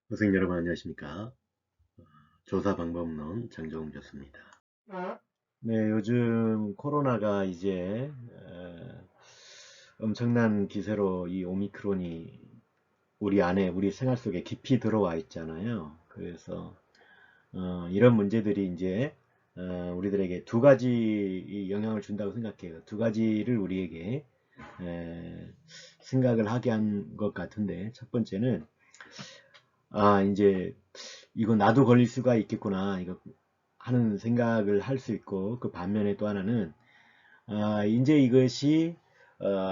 선생님 여러분 안녕하십니까? 조사 방법론 장정훈 교수입니다. 네, 요즘 코로나가 이제 엄청난 기세로 이 오미크론이 우리 안에 우리 생활 속에 깊이 들어와 있잖아요. 그래서 이런 문제들이 이제 우리들에게 두 가지 이 영향을 준다고 생각해요. 두 가지를 우리에게 생각을 하게 한 것 같은데, 첫 번째는 이제 이거 나도 걸릴 수가 있겠구나 이거 하는 생각을 할 수 있고, 그 반면에 또 하나는 이제 이것이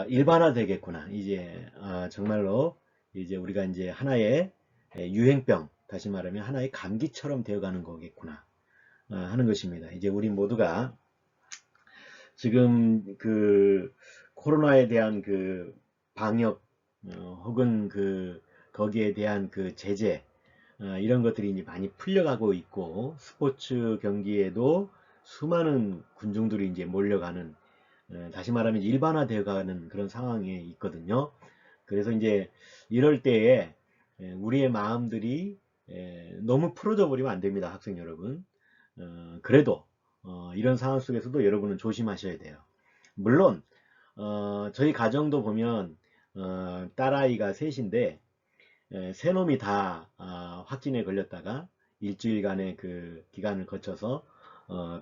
일반화되겠구나, 이제 정말로 이제 우리가 이제 하나의 유행병, 다시 말하면 하나의 감기처럼 되어가는 거겠구나 하는 것입니다. 이제 우리 모두가 지금 그 코로나에 대한 그 방역, 혹은 그 거기에 대한 그 제재, 이런 것들이 이제 많이 풀려가고 있고, 스포츠 경기에도 수많은 군중들이 이제 몰려가는, 다시 말하면 일반화되어 가는 그런 상황에 있거든요. 그래서 이제 이럴 때에 우리의 마음들이 너무 풀어져 버리면 안 됩니다, 학생 여러분. 그래도 이런 상황 속에서도 여러분은 조심하셔야 돼요. 물론 저희 가정도 보면 딸아이가 셋인데, 세 놈이 다 확진에 걸렸다가 일주일간의 그 기간을 거쳐서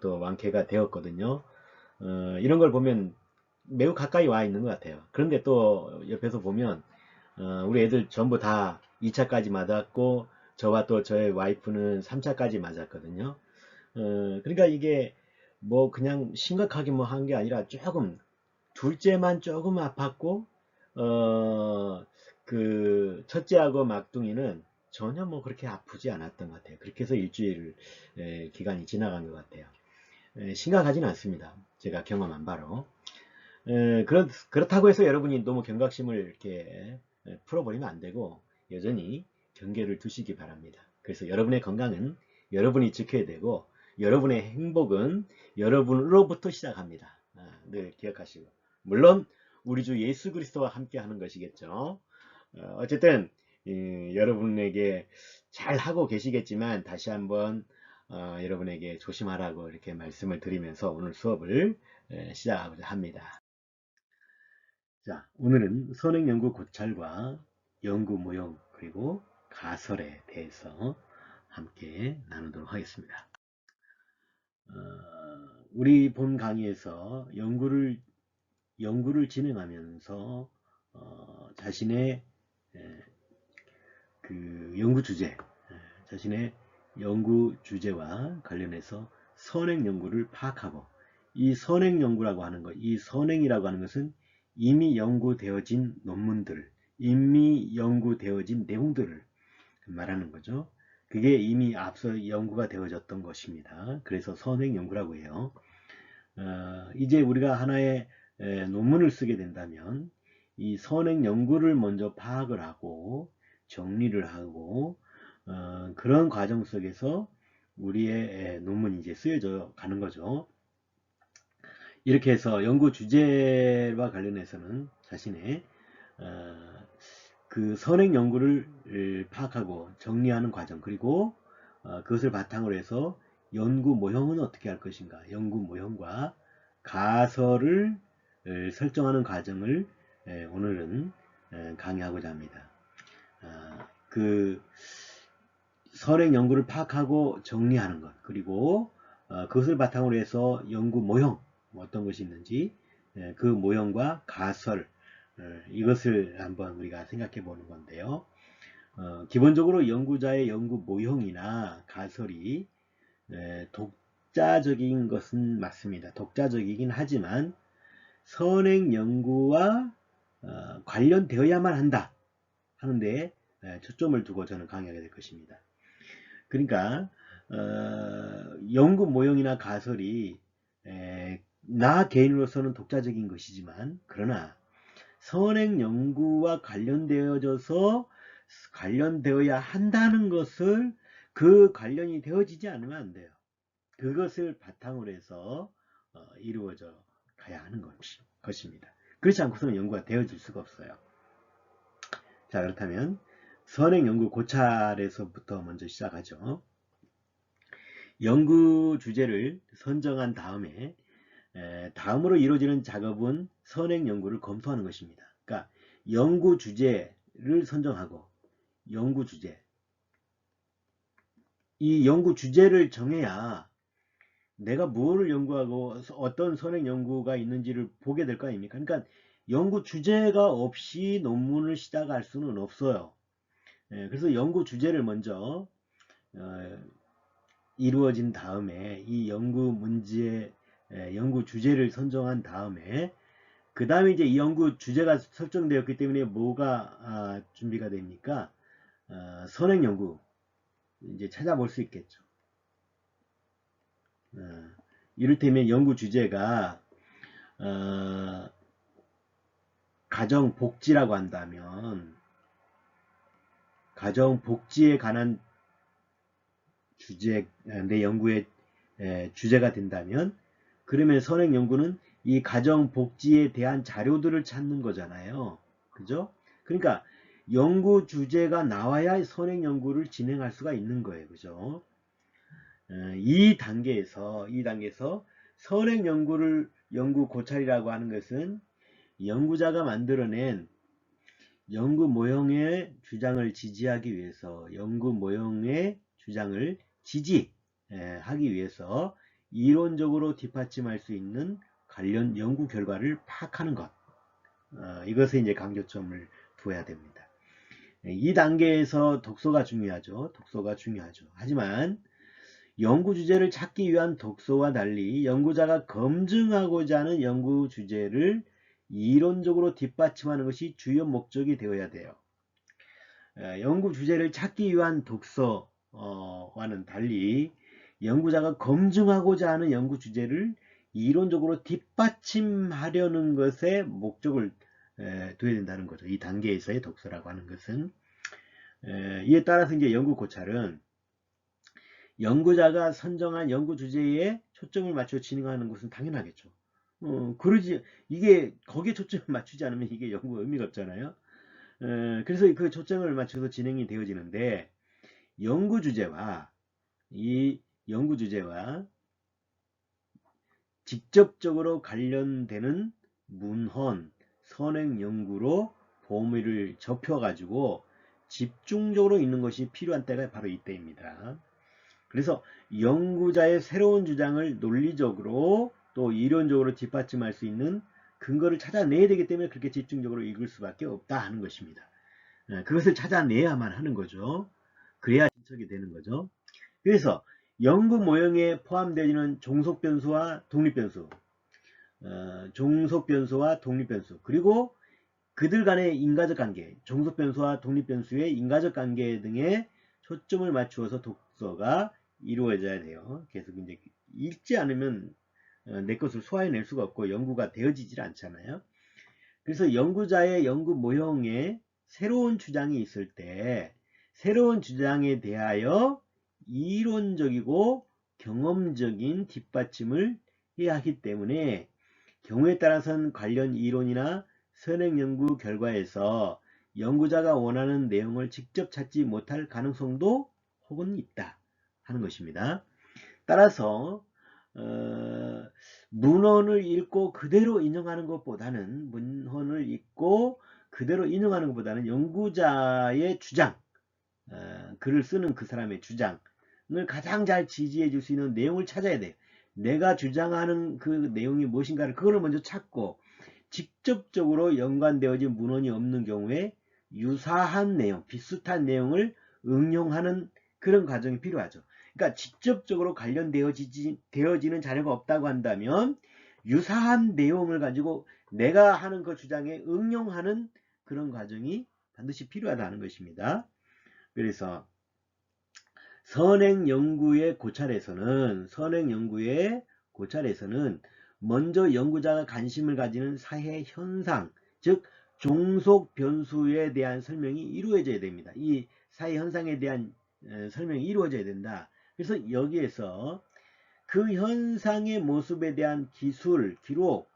또 완쾌가 되었거든요. 이런 걸 보면 매우 가까이 와 있는 것 같아요. 그런데 또 옆에서 보면 우리 애들 전부 다 2차까지 맞았고, 저와 또 저의 와이프는 3차까지 맞았거든요. 그러니까 이게 뭐 그냥 심각하게 뭐 한 게 아니라 조금, 둘째만 조금 아팠고, 어, 그 첫째하고 막둥이는 전혀 뭐 그렇게 아프지 않았던 것 같아요. 그렇게 해서 일주일 기간이 지나간 것 같아요. 심각하진 않습니다. 제가 경험한 바로. 그렇다고 해서 여러분이 너무 경각심을 이렇게 풀어버리면 안 되고, 여전히 경계를 두시기 바랍니다. 그래서 여러분의 건강은 여러분이 지켜야 되고, 여러분의 행복은 여러분으로부터 시작합니다. 늘 기억하시고. 물론 우리 주 예수 그리스도와 함께 하는 것이겠죠. 어쨌든 여러분에게 잘 하고 계시겠지만, 다시 한번 여러분에게 조심하라고 이렇게 말씀을 드리면서 오늘 수업을 시작하고자 합니다. 자, 오늘은 선행연구 고찰과 연구 모형 그리고 가설에 대해서 함께 나누도록 하겠습니다. 우리 본 강의에서 연구를 진행하면서 자신의 그 연구 주제, 자신의 연구 주제와 관련해서 선행 연구를 파악하고, 이 선행 연구라고 하는 것, 이 선행이라고 하는 것은 이미 연구되어진 논문들, 이미 연구되어진 내용들을 말하는 거죠. 그게 이미 앞서 연구가 되어졌던 것입니다. 그래서 선행 연구라고 해요. 이제 우리가 하나의 논문을 쓰게 된다면 이 선행 연구를 먼저 파악을 하고 정리를 하고, 그런 과정 속에서 우리의 논문이 이제 쓰여져 가는 거죠. 이렇게 해서 연구 주제와 관련해서는 자신의 어, 그 선행 연구를 파악하고 정리하는 과정, 그리고 그것을 바탕으로 해서 연구 모형은 어떻게 할 것인가, 연구 모형과 가설을 설정하는 과정을 오늘은 강의하고자 합니다. 그 선행 연구를 파악하고 정리하는 것, 그리고 그것을 바탕으로 해서 연구 모형, 어떤 것이 있는지, 그 모형과 가설, 이것을 한번 우리가 생각해 보는 건데요. 기본적으로 연구자의 연구 모형이나 가설이 독자적인 것은 맞습니다. 독자적이긴 하지만 선행 연구와 관련되어야만 한다 하는데 초점을 두고 저는 강의하게 될 것입니다. 그러니까 연구 모형이나 가설이 나 개인으로서는 독자적인 것이지만, 그러나 선행 연구와 관련되어야 한다는 것을, 그 관련이 되어지지 않으면 안 돼요. 그것을 바탕으로 해서 이루어져 가야 하는 것입니다. 그렇지 않고서는 연구가 되어질 수가 없어요. 자, 그렇다면 선행 연구 고찰에서부터 먼저 시작하죠. 연구 주제를 선정한 다음에 다음으로 이루어지는 작업은 선행 연구를 검토하는 것입니다. 그러니까 연구 주제를 선정하고 연구 주제, 이 연구 주제를 정해야 내가 무엇을 연구하고 어떤 선행 연구가 있는지를 보게 될 거 아닙니까? 그러니까 연구 주제가 없이 논문을 시작할 수는 없어요. 그래서 연구 주제를 먼저 이루어진 다음에 이 연구 문제, 연구 주제를 선정한 다음에 그 다음에 이제 이 연구 주제가 설정되었기 때문에 뭐가 준비가 됩니까? 선행 연구 이제 찾아볼 수 있겠죠. 이를테면 연구 주제가 가정복지라고 한다면 가정복지에 관한 주제, 내 연구의 주제가 된다면 그러면 선행 연구는 이 가정복지에 대한 자료들을 찾는 거잖아요. 그죠? 그러니까 연구 주제가 나와야 선행 연구를 진행할 수가 있는 거예요. 그죠? 이 단계에서 선행 연구 고찰이라고 하는 것은 연구자가 만들어낸 연구 모형의 주장을 지지하기 위해서 연구 모형의 주장을 지지하기 위해서 이론적으로 뒷받침할 수 있는 관련 연구 결과를 파악하는 것. 이것에 이제 강조점을 두어야 됩니다. 이 단계에서 독서가 중요하죠. 하지만 연구 주제를 찾기 위한 독서와 달리 연구자가 검증하고자 하는 연구 주제를 이론적으로 뒷받침하는 것이 주요 목적이 되어야 돼요. 연구 주제를 찾기 위한 독서와는 달리 연구자가 검증하고자 하는 연구 주제를 이론적으로 뒷받침하려는 것에 목적을 둬야 된다는 거죠. 이 단계에서의 독서라고 하는 것은 이에 따라서 이제 연구 고찰은 연구자가 선정한 연구 주제에 초점을 맞춰 진행하는 것은 당연하겠죠. 그러지 이게 거기에 초점을 맞추지 않으면 이게 연구 의미가 없잖아요. 그래서 그 초점을 맞춰서 진행이 되어지는데 연구 주제와 직접적으로 관련되는 문헌, 선행 연구로 범위를 좁혀가지고 집중적으로 읽는 것이 필요한 때가 바로 이때입니다. 그래서 연구자의 새로운 주장을 논리적으로 또 이론적으로 뒷받침할 수 있는 근거를 찾아내야 되기 때문에 그렇게 집중적으로 읽을 수밖에 없다 하는 것입니다. 그것을 찾아내야만 하는 거죠. 그래야 진척이 되는 거죠. 그래서 연구 모형에 포함되는 종속변수와 독립변수, 그리고 그들 간의 인과적 관계, 종속변수와 독립변수의 인과적 관계 등에 초점을 맞추어서 독서가 이루어져야 돼요. 계속 이제 읽지 않으면 내 것을 소화해낼 수가 없고 연구가 되어지질 않잖아요. 그래서 연구자의 연구 모형에 새로운 주장이 있을 때 새로운 주장에 대하여 이론적이고 경험적인 뒷받침을 해야 하기 때문에 경우에 따라서는 관련 이론이나 선행 연구 결과에서 연구자가 원하는 내용을 직접 찾지 못할 가능성도 혹은 있다 하는 것입니다. 따라서 문헌을 읽고 그대로 인용하는 것보다는 연구자의 주장, 글을 쓰는 그 사람의 주장을 가장 잘 지지해 줄 수 있는 내용을 찾아야 돼요. 내가 주장하는 그 내용이 무엇인가를 그걸 먼저 찾고 직접적으로 연관되어진 문헌이 없는 경우에 유사한 내용, 비슷한 내용을 응용하는 그런 과정이 필요하죠. 그러니까 직접적으로 관련되어지는 자료가 없다고 한다면 유사한 내용을 가지고 내가 하는 그 주장에 응용하는 그런 과정이 반드시 필요하다는 것입니다. 그래서 선행 연구의 고찰에서는 먼저 연구자가 관심을 가지는 사회 현상, 즉 종속 변수에 대한 설명이 이루어져야 됩니다. 이 사회 현상에 대한 설명이 이루어져야 된다. 그래서 여기에서 그 현상의 모습에 대한 기술, 기록,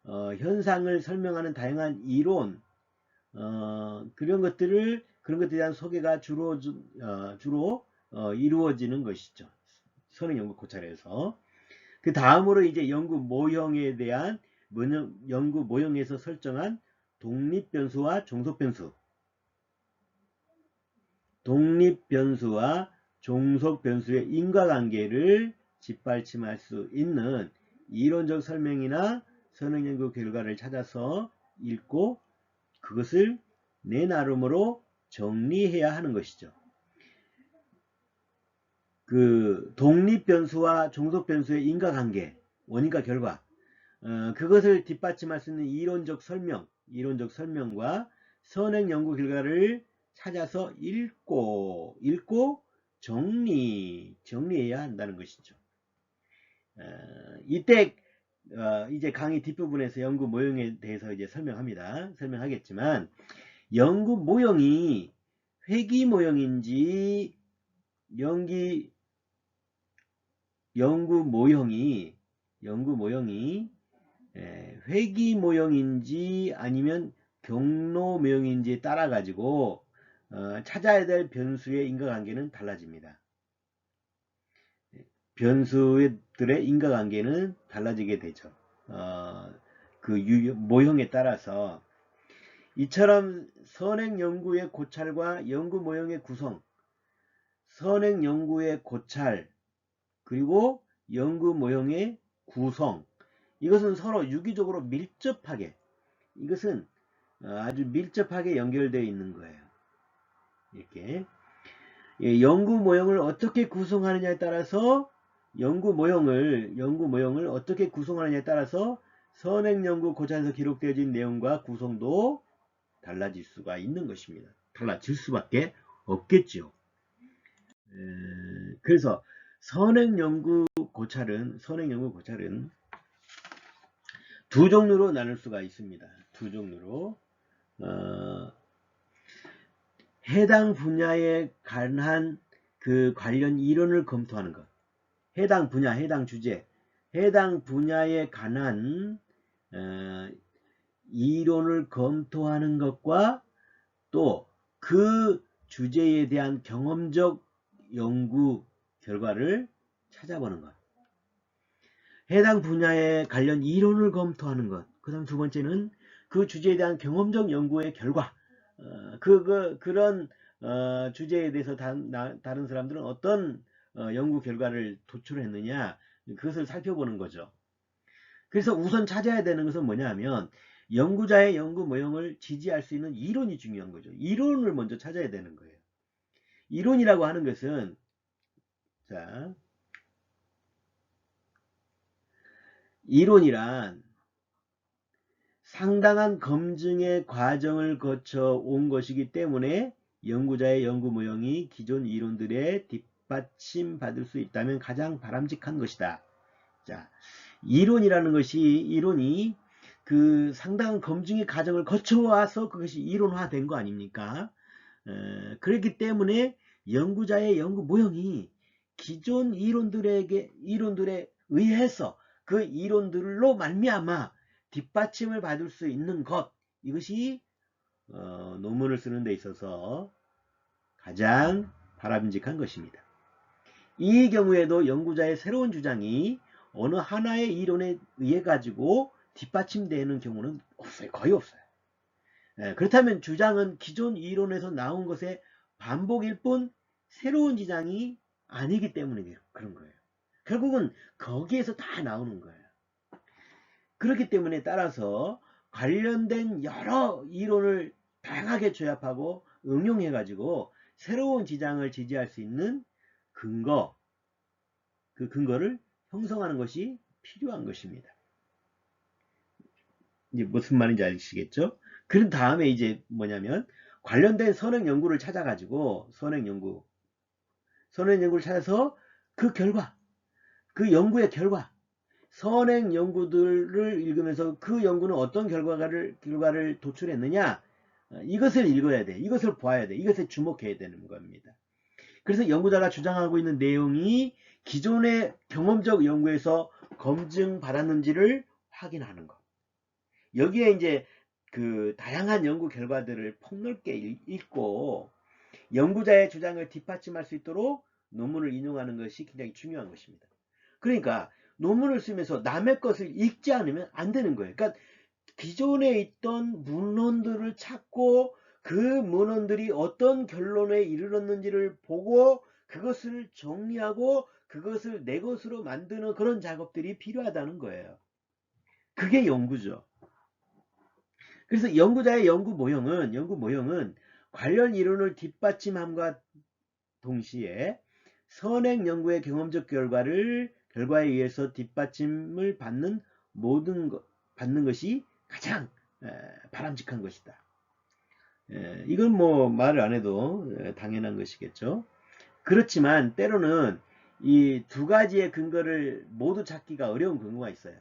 현상을 설명하는 다양한 이론, 그런 것들을 그런 것에 대한 소개가 주로 이루어지는 것이죠. 선행 연구 고찰에서. 그 다음으로 이제 연구 모형에 대한 연구 모형에서 설정한 독립변수와 종속변수, 독립변수와 종속변수의 인과관계를 뒷받침할 수 있는 이론적 설명이나 선행연구 결과를 찾아서 읽고 그것을 내 나름으로 정리해야 하는 것이죠. 그 독립변수와 종속변수의 인과관계, 원인과 결과, 그것을 뒷받침할 수 있는 이론적 설명과 선행 연구 결과를 찾아서 읽고 정리해야 한다는 것이죠. 이때 이제 강의 뒷부분에서 연구 모형에 대해서 이제 설명하겠지만, 연구 모형이 회귀 모형인지 연구 모형이 회귀 모형인지 아니면 경로 모형인지에 따라 가지고 찾아야 될 변수의 인과관계는 달라집니다. 변수들의 인과관계는 달라지게 되죠. 그 모형에 따라서. 이처럼 선행 연구의 고찰과 연구 모형의 구성, 선행 연구의 고찰, 그리고 연구 모형의 구성, 이것은 서로 유기적으로 밀접하게, 이것은 아주 밀접하게 연결되어 있는 거예요. 이렇게 연구 모형을 어떻게 구성하느냐에 따라서 연구 모형을 어떻게 구성하느냐에 따라서 선행 연구 고찰에서 기록되어진 내용과 구성도 달라질 수가 있는 것입니다. 달라질 수밖에 없겠죠. 그래서 선행 연구 고찰은 두 종류로 나눌 수가 있습니다. 두 종류로. 해당 분야에 관한 그 관련 이론을 검토하는 것. 해당 분야, 해당 주제, 해당 분야에 관한 이론을 검토하는 것과 또 그 주제에 대한 경험적 연구 결과를 찾아보는 것. 해당 분야에 관련 이론을 검토하는 것. 그 다음 두 번째는 그 주제에 대한 경험적 연구의 결과. 그런 주제에 대해서 다른 사람들은 어떤 연구 결과를 도출했느냐, 그것을 살펴보는 거죠. 그래서 우선 찾아야 되는 것은 뭐냐 하면 연구자의 연구 모형을 지지할 수 있는 이론이 중요한 거죠. 이론을 먼저 찾아야 되는 거예요. 이론이라고 하는 것은, 자, 이론이란 상당한 검증의 과정을 거쳐 온 것이기 때문에 연구자의 연구 모형이 기존 이론들에 뒷받침 받을 수 있다면 가장 바람직한 것이다. 자, 이론이 그 상당한 검증의 과정을 거쳐와서 그것이 이론화된 거 아닙니까? 그렇기 때문에 연구자의 연구 모형이 기존 이론들에 의해서 그 이론들로 말미암아 뒷받침을 받을 수 있는 것, 이것이 논문을 쓰는 데 있어서 가장 바람직한 것입니다. 이 경우에도 연구자의 새로운 주장이 어느 하나의 이론에 의해 가지고 뒷받침되는 경우는 없어요. 거의 없어요. 그렇다면 주장은 기존 이론에서 나온 것의 반복일 뿐 새로운 주장이 아니기 때문에 그런 거예요. 결국은 거기에서 다 나오는 거예요. 그렇기 때문에 따라서 관련된 여러 이론을 다양하게 조합하고 응용해 가지고 새로운 주장을 지지할 수 있는 근거, 그 근거를 형성하는 것이 필요한 것입니다. 이제 무슨 말인지 아시겠죠? 그런 다음에 이제 뭐냐면 관련된 선행 연구를 찾아가지고 선행 연구를 찾아서 그 결과, 그 연구의 결과, 선행 연구들을 읽으면서 그 연구는 어떤 결과를 도출했느냐, 이것을 읽어야 돼. 이것을 봐야 돼. 이것에 주목해야 되는 겁니다. 그래서 연구자가 주장하고 있는 내용이 기존의 경험적 연구에서 검증받았는지를 확인하는 것. 여기에 이제 그 다양한 연구 결과들을 폭넓게 읽고 연구자의 주장을 뒷받침할 수 있도록 논문을 인용하는 것이 굉장히 중요한 것입니다. 그러니까 논문을 쓰면서 남의 것을 읽지 않으면 안 되는 거예요. 그러니까 기존에 있던 문헌들을 찾고 그 문헌들이 어떤 결론에 이르렀는지를 보고 그것을 정리하고 그것을 내 것으로 만드는 그런 작업들이 필요하다는 거예요. 그게 연구죠. 그래서 연구자의 연구 모형은 관련 이론을 뒷받침함과 동시에 선행 연구의 경험적 결과에 의해서 뒷받침을 받는 받는 것이 가장 바람직한 것이다. 이건 뭐 말을 안 해도 당연한 것이겠죠. 그렇지만 때로는 이 두 가지의 근거를 모두 찾기가 어려운 경우가 있어요.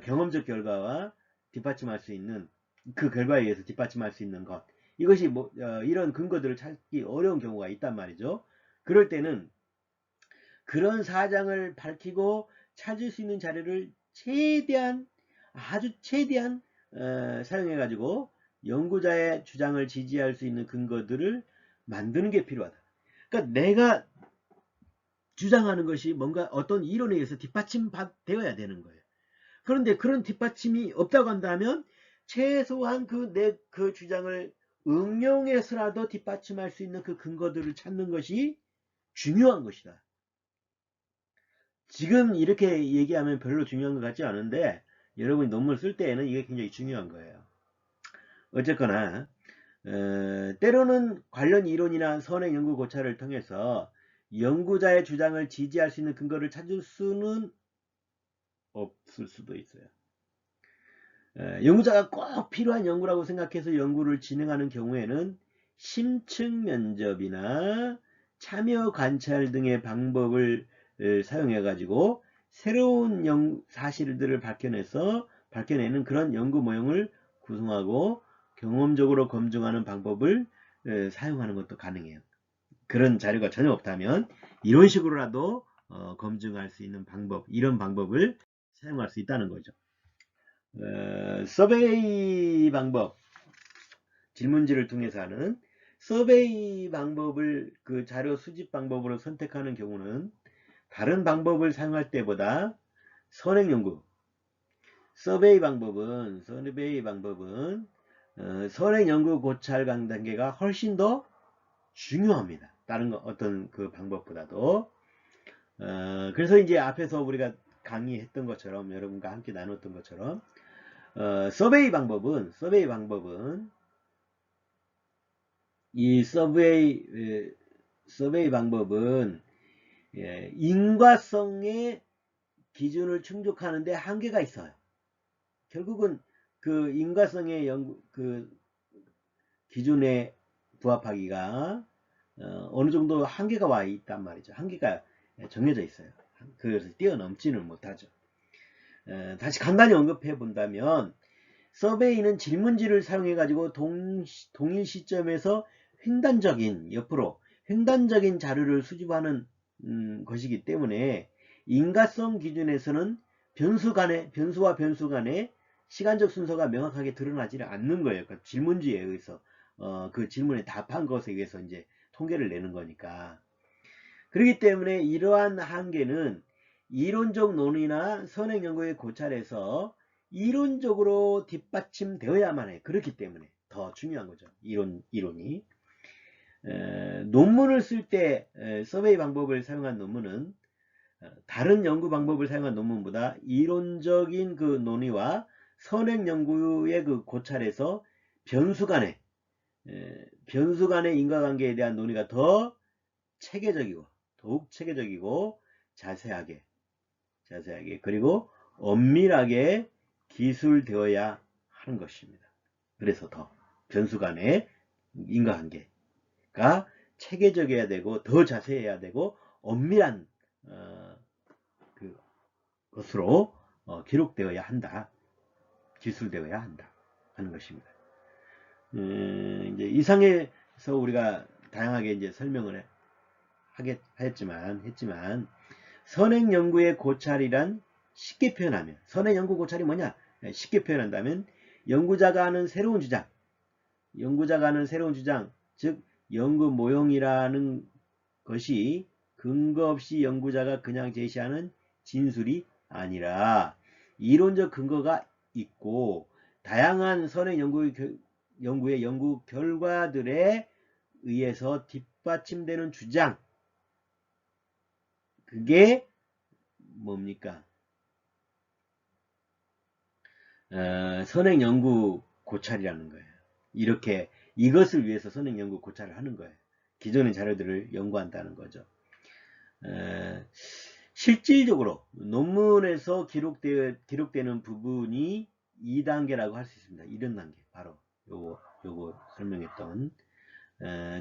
경험적 결과와 뒷받침할 수 있는 그 결과에 의해서 뒷받침할 수 있는 것, 이것이 이런 근거들을 찾기 어려운 경우가 있단 말이죠. 그럴 때는 그런 사정을 밝히고 찾을 수 있는 자료를 아주 최대한 사용해 가지고 연구자의 주장을 지지할 수 있는 근거들을 만드는 게 필요하다. 그러니까 내가 주장하는 것이 뭔가 어떤 이론에 의해서 뒷받침되어야 되는 거예요. 그런데 그런 뒷받침이 없다고 한다면 최소한 그 주장을 응용해서라도 뒷받침할 수 있는 그 근거들을 찾는 것이 중요한 것이다. 지금 이렇게 얘기하면 별로 중요한 것 같지 않은데 여러분이 논문을 쓸 때에는 이게 굉장히 중요한 거예요. 어쨌거나 때로는 관련 이론이나 선행 연구 고찰을 통해서 연구자의 주장을 지지할 수 있는 근거를 찾을 수는 없을 수도 있어요. 연구자가 꼭 필요한 연구라고 생각해서 연구를 진행하는 경우에는 심층 면접이나 참여 관찰 등의 방법을 사용해 가지고 새로운 사실들을 밝혀내는 그런 연구 모형을 구성하고 경험적으로 검증하는 방법을 사용하는 것도 가능해요. 그런 자료가 전혀 없다면 이런 식으로라도 검증할 수 있는 이런 방법을 사용할 수 있다는 거죠. 서베이 방법, 질문지를 통해서 하는 서베이 방법을 그 자료 수집 방법으로 선택하는 경우는 다른 방법을 사용할 때보다 선행연구, 서베이 방법은 선행연구 고찰 단계가 훨씬 더 중요합니다. 다른 어떤 그 방법보다도. 그래서 이제 앞에서 우리가 강의했던 것처럼 여러분과 함께 나눴던 것처럼 서베이 방법은 이 서베이 방법은 인과성의 기준을 충족하는데 한계가 있어요. 결국은 그 인과성의 그 기준에 부합하기가 어느 정도 한계가 와 있단 말이죠. 한계가 정해져 있어요. 그래서 뛰어넘지는 못하죠. 다시 간단히 언급해 본다면 서베이는 질문지를 사용해 가지고 동일 시점에서 횡단적인 자료를 수집하는 것이기 때문에 인과성 기준에서는 변수와 변수 간의 시간적 순서가 명확하게 드러나지 않는 거예요. 그러니까 질문지에 의해서 그 질문에 답한 것에 의해서 이제 통계를 내는 거니까. 그렇기 때문에 이러한 한계는 이론적 논의나 선행 연구의 고찰에서 이론적으로 뒷받침되어야만 해. 그렇기 때문에 더 중요한 거죠. 이론이. 논문을 쓸 때 서베이 방법을 사용한 논문은 다른 연구 방법을 사용한 논문보다 이론적인 그 논의와 선행 연구의 그 고찰에서 변수 간의 인과관계에 대한 논의가 더욱 체계적이고 자세하게 그리고 엄밀하게 기술되어야 하는 것입니다. 그래서 더 변수 간의 인과관계가 체계적이어야 되고 더 자세해야 되고 엄밀한 것으로 기록되어야 한다. 기술되어야 한다 하는 것입니다. 이제 이상에서 우리가 다양하게 이제 설명을 했지만 선행 연구의 고찰이란 쉽게 표현하면 선행 연구 고찰이 뭐냐? 쉽게 표현한다면 연구자가 하는 새로운 주장, 즉 연구 모형이라는 것이 근거 없이 연구자가 그냥 제시하는 진술이 아니라 이론적 근거가 있고 다양한 선행 연구의 연구 결과들에 의해서 뒷받침되는 주장, 그게 뭡니까? 선행 연구 고찰이라는 거예요. 이렇게 이것을 위해서 선행 연구 고찰을 하는 거예요. 기존의 자료들을 연구한다는 거죠. 실질적으로 논문에서 기록되는 부분이 2단계라고 할 수 있습니다. 이런 단계, 바로 요거 설명했던.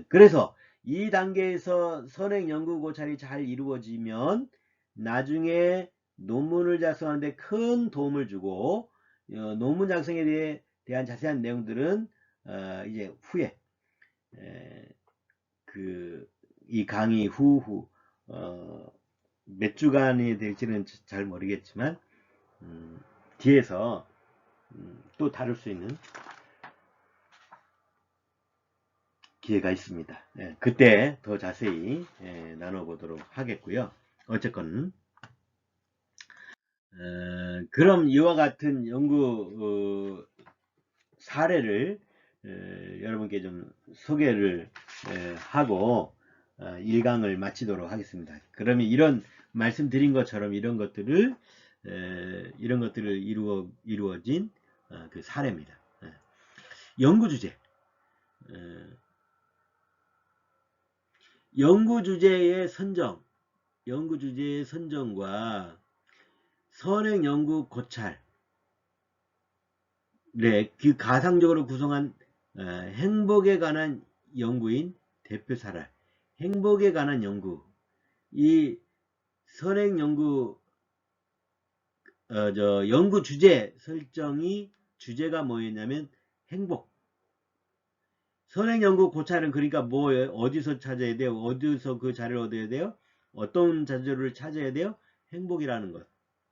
그래서 이 단계에서 선행 연구 고찰이 잘 이루어지면 나중에 논문을 작성하는데 큰 도움을 주고, 논문 작성에 대한 자세한 내용들은 이제 후에 이 강의 후 몇 주간이 될지는 잘 모르겠지만 뒤에서 또 다룰 수 있는 기회가 있습니다. 그때 더 자세히 나눠보도록 하겠고요. 어쨌건 그럼 이와 같은 연구 사례를 여러분께 좀 소개를 하고 1강을 마치도록 하겠습니다. 그러면 이런 말씀드린 것처럼 이런 것들을 이루어진 그 사례입니다. 연구 주제. 연구 주제의 선정과 선행 연구 고찰, 그 가상적으로 구성한 행복에 관한 연구인 대표 사례, 행복에 관한 연구, 이 선행 연구 연구 주제 설정이 주제가 뭐였냐면 행복. 선행 연구 고찰은 그러니까 뭐예요? 어디서 찾아야 돼요? 어디서 그 자료를 얻어야 돼요? 어떤 자료를 찾아야 돼요? 행복이라는 것.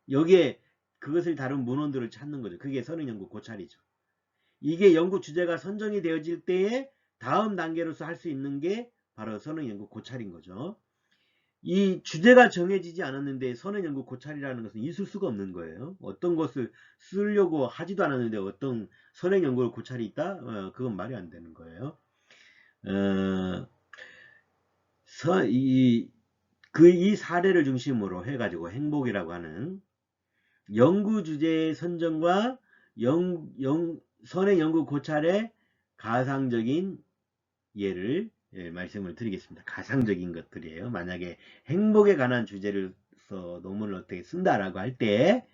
여기에 그것을 다룬 문헌들을 찾는 거죠. 그게 선행 연구 고찰이죠. 이게 연구 주제가 선정이 되어질 때에 다음 단계로서 할 수 있는 게 바로 선행 연구 고찰인 거죠. 이 주제가 정해지지 않았는데 선행 연구 고찰이라는 것은 있을 수가 없는 거예요. 어떤 것을 쓰려고 하지도 않았는데 어떤 선행 연구 고찰이 있다? 그건 말이 안 되는 거예요. 이 사례를 중심으로 해가지고 행복이라고 하는 연구 주제의 선정과 선행 연구 고찰의 가상적인 예를 말씀을 드리겠습니다. 가상적인 것들이에요. 만약에 행복에 관한 주제를 써 논문을 어떻게 쓴다라고 할 때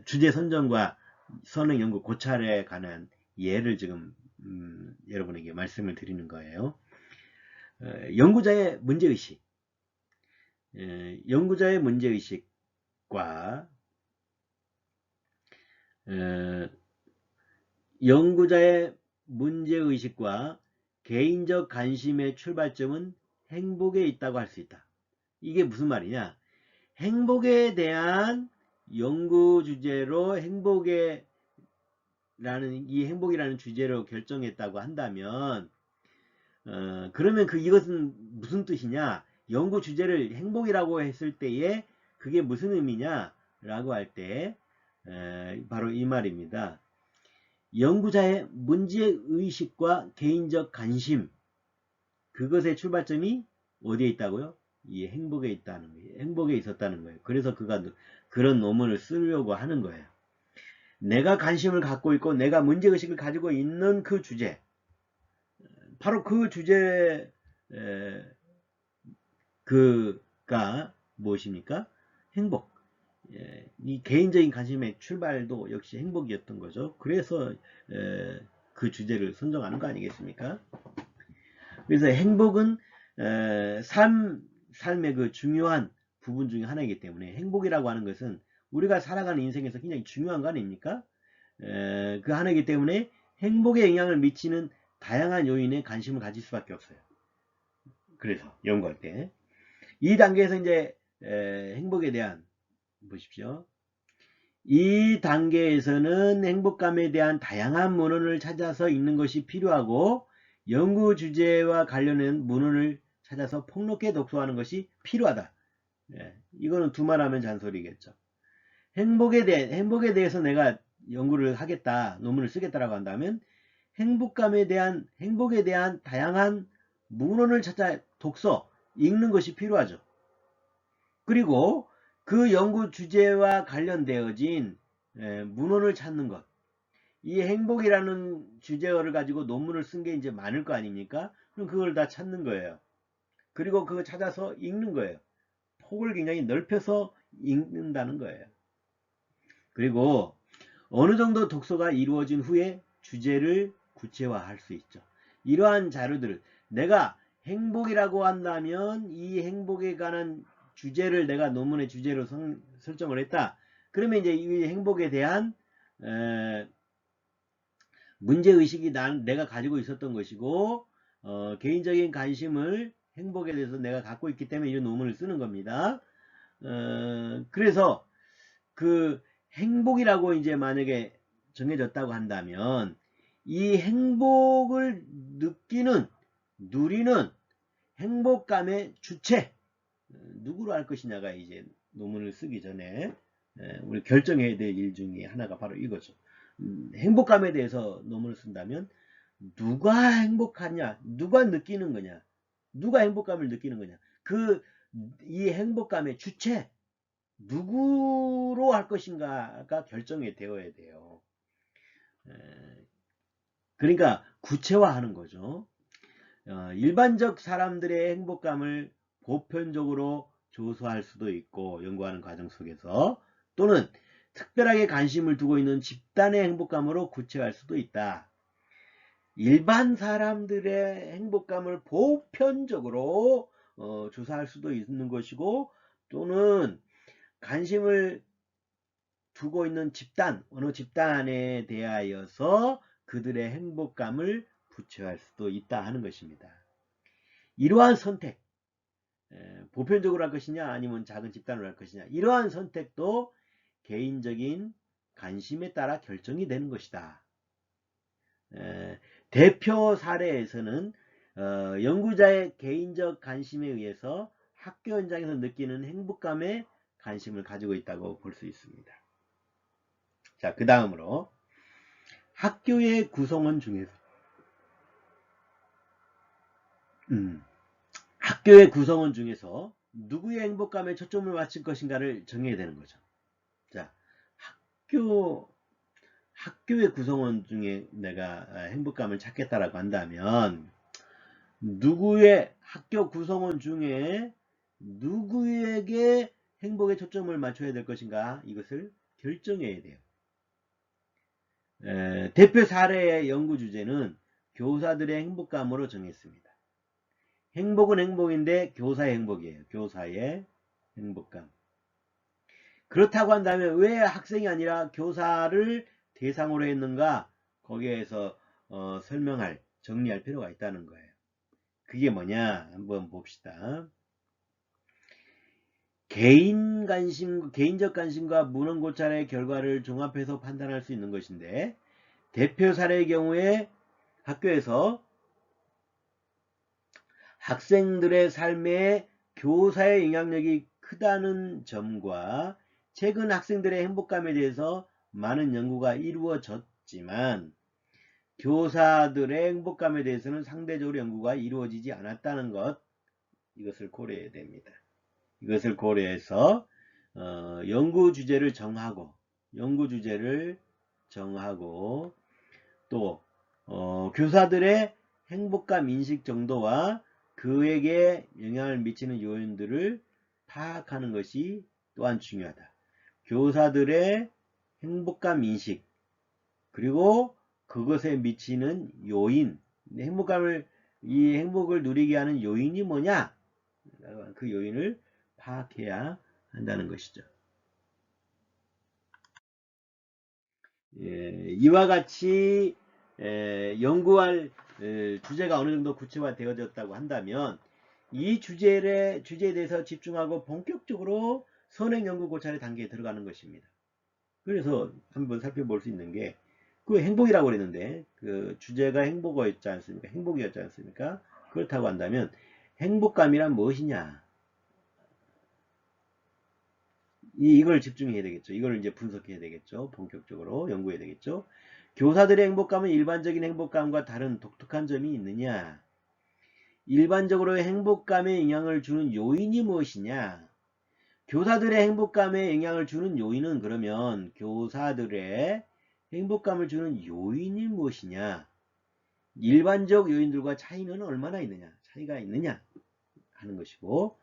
주제 선정과 선행 연구 고찰에 관한 예를 지금 여러분에게 말씀을 드리는 거예요. 연구자의 문제의식. 연구자의 문제의식과 연구자의 문제의식과 개인적 관심의 출발점은 행복에 있다고 할 수 있다. 이게 무슨 말이냐? 행복에 대한 연구 주제로 이 행복이라는 주제로 결정했다고 한다면, 그러면 이것은 무슨 뜻이냐? 연구 주제를 행복이라고 했을 때에 그게 무슨 의미냐? 라고 할 때, 바로 이 말입니다. 연구자의 문제의식과 개인적 관심, 그것의 출발점이 어디에 있다고요? 이 행복에 있다는 거예요. 행복에 있었다는 거예요. 그래서 그가 그런 논문을 쓰려고 하는 거예요. 내가 관심을 갖고 있고 내가 문제의식을 가지고 있는 그 주제, 바로 그 주제 그가 무엇입니까? 행복. 이 개인적인 관심의 출발도 역시 행복이었던 거죠. 그래서 그 주제를 선정하는 거 아니겠습니까? 그래서 행복은 삶의 그 중요한 부분 중에 하나이기 때문에 행복이라고 하는 것은 우리가 살아가는 인생에서 굉장히 중요한 거 아닙니까? 그 하나이기 때문에 행복에 영향을 미치는 다양한 요인에 관심을 가질 수밖에 없어요. 그래서 연구할 때 이 단계에서 이제 행복에 대한 보십시오. 이 단계에서는 행복감에 대한 다양한 문헌을 찾아서 읽는 것이 필요하고 연구 주제와 관련된 문헌을 찾아서 폭넓게 독서하는 것이 필요하다. 예, 이거는 두말하면 잔소리겠죠. 행복에 대해서 내가 연구를 하겠다, 논문을 쓰겠다라고 한다면 행복에 대한 다양한 문헌을 찾아 독서, 읽는 것이 필요하죠. 그리고 그 연구 주제와 관련되어진 문헌을 찾는 것. 이 행복이라는 주제어를 가지고 논문을 쓴 게 이제 많을 거 아닙니까? 그럼 그걸 다 찾는 거예요. 그리고 그거 찾아서 읽는 거예요. 폭을 굉장히 넓혀서 읽는다는 거예요. 그리고 어느 정도 독서가 이루어진 후에 주제를 구체화할 수 있죠. 이러한 자료들을 내가 행복이라고 한다면 이 행복에 관한 주제를 내가 논문의 주제로 설정을 했다. 그러면 이제 이 행복에 대한 문제의식이 내가 가지고 있었던 것이고 개인적인 관심을 행복에 대해서 내가 갖고 있기 때문에 이런 논문을 쓰는 겁니다. 그래서 그 행복이라고 이제 만약에 정해졌다고 한다면 이 행복을 누리는 행복감의 주체 누구로 할 것이냐가 이제 논문을 쓰기 전에 우리 결정해야 될 일 중에 하나가 바로 이거죠. 행복감에 대해서 논문을 쓴다면 누가 행복하냐, 누가 느끼는 거냐, 누가 행복감을 느끼는 거냐, 이 행복감의 주체 누구로 할 것인가가 결정이 되어야 돼요. 그러니까 구체화하는 거죠. 일반적 사람들의 행복감을 보편적으로 조사할 수도 있고 연구하는 과정 속에서 또는 특별하게 관심을 두고 있는 집단의 행복감으로 구체화할 수도 있다. 일반 사람들의 행복감을 보편적으로 조사할 수도 있는 것이고 또는 관심을 두고 있는 집단, 어느 집단에 대하여서 그들의 행복감을 구체화할 수도 있다 하는 것입니다. 이러한 선택, 보편적으로 할 것이냐 아니면 작은 집단으로 할 것이냐 이러한 선택도 개인적인 관심에 따라 결정이 되는 것이다. 대표 사례에서는 연구자의 개인적 관심에 의해서 학교 현장에서 느끼는 행복감에 관심을 가지고 있다고 볼 수 있습니다. 자, 그 다음으로 학교의 구성원 중에서 누구의 행복감에 초점을 맞출 것인가를 정해야 되는 거죠. 자, 학교의 구성원 중에 내가 행복감을 찾겠다라고 한다면 학교 구성원 중에 누구에게 행복에 초점을 맞춰야 될 것인가 이것을 결정해야 돼요. 대표 사례의 연구 주제는 교사들의 행복감으로 정했습니다. 행복은 행복인데 교사의 행복이에요. 교사의 행복감. 그렇다고 한다면 왜 학생이 아니라 교사를 대상으로 했는가? 거기에서 정리할 필요가 있다는 거예요. 그게 뭐냐? 한번 봅시다. 개인적 관심과 문헌 고찰의 결과를 종합해서 판단할 수 있는 것인데 대표 사례의 경우에 학교에서 학생들의 삶에 교사의 영향력이 크다는 점과 최근 학생들의 행복감에 대해서 많은 연구가 이루어졌지만 교사들의 행복감에 대해서는 상대적으로 연구가 이루어지지 않았다는 것 이것을 고려해야 됩니다. 이것을 고려해서 연구 주제를 정하고 또 교사들의 행복감 인식 정도와 그에게 영향을 미치는 요인들을 파악하는 것이 또한 중요하다. 교사들의 행복감 인식 그리고 그것에 미치는 요인 이 행복을 누리게 하는 요인이 뭐냐 그 요인을 파악해야 한다는 것이죠. 이와 같이 연구할 주제가 어느 정도 구체화되어졌다고 한다면 이 주제에 대해서 집중하고 본격적으로 선행 연구 고찰의 단계에 들어가는 것입니다. 그래서 한번 살펴볼 수 있는 게 그 행복이라고 그랬는데 그 주제가 행복이었지 않습니까? 행복이었지 않습니까? 그렇다고 한다면 행복감이란 무엇이냐? 이걸 집중해야 되겠죠. 이걸 이제 분석해야 되겠죠. 본격적으로 연구해야 되겠죠. 교사들의 행복감은 일반적인 행복감과 다른 독특한 점이 있느냐? 일반적으로 행복감에 영향을 주는 요인이 무엇이냐? 교사들의 행복감에 영향을 주는 요인은 그러면 교사들의 행복감을 주는 요인이 무엇이냐? 일반적 요인들과 차이는 얼마나 있느냐? 차이가 있느냐? 하는 것이고,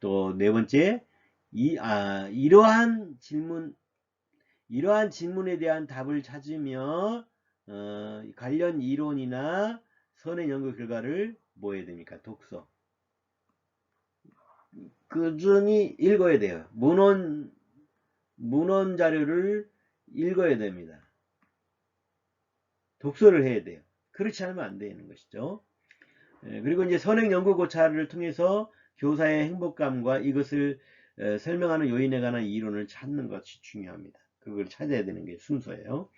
또 네 번째, 이러한 질문에 대한 답을 찾으며 관련 이론이나 선행 연구 결과를 뭐 해야 됩니까? 독서. 꾸준히 읽어야 돼요. 문헌 자료를 읽어야 됩니다. 독서를 해야 돼요. 그렇지 않으면 안 되는 것이죠. 그리고 이제 선행 연구 고찰을 통해서 교사의 행복감과 이것을 설명하는 요인에 관한 이론을 찾는 것이 중요합니다. 그걸 찾아야 되는 게 순서예요.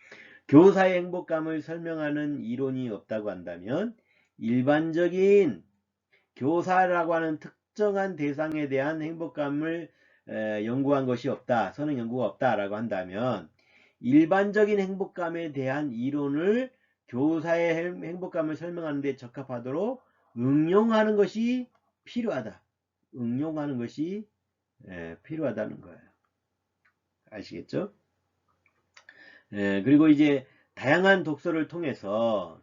교사의 행복감을 설명하는 이론이 없다고 한다면 일반적인 교사라고 하는 특정한 대상에 대한 행복감을 연구한 것이 없다. 선행 연구가 없다라고 한다면 일반적인 행복감에 대한 이론을 교사의 행복감을 설명하는 데 적합하도록 응용하는 것이 필요하다. 응용하는 것이 필요하다는 거예요. 아시겠죠? 그리고 이제 다양한 독서를 통해서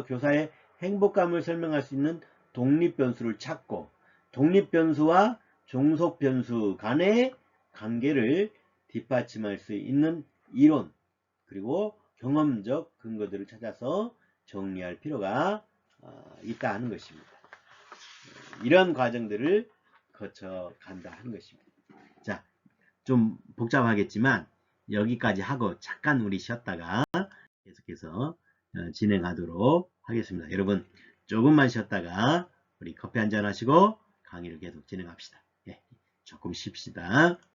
교사의 행복감을 설명할 수 있는 독립변수를 찾고 독립변수와 종속변수 간의 관계를 뒷받침할 수 있는 이론 그리고 경험적 근거들을 찾아서 정리할 필요가 있다 하는 것입니다. 이런 과정들을 거쳐 간다 하는 것입니다. 자, 좀 복잡하겠지만 여기까지 하고 잠깐 우리 쉬었다가 계속해서 진행하도록 하겠습니다. 여러분 조금만 쉬었다가 우리 커피 한잔 하시고 강의를 계속 진행합시다. 예, 조금 쉽시다.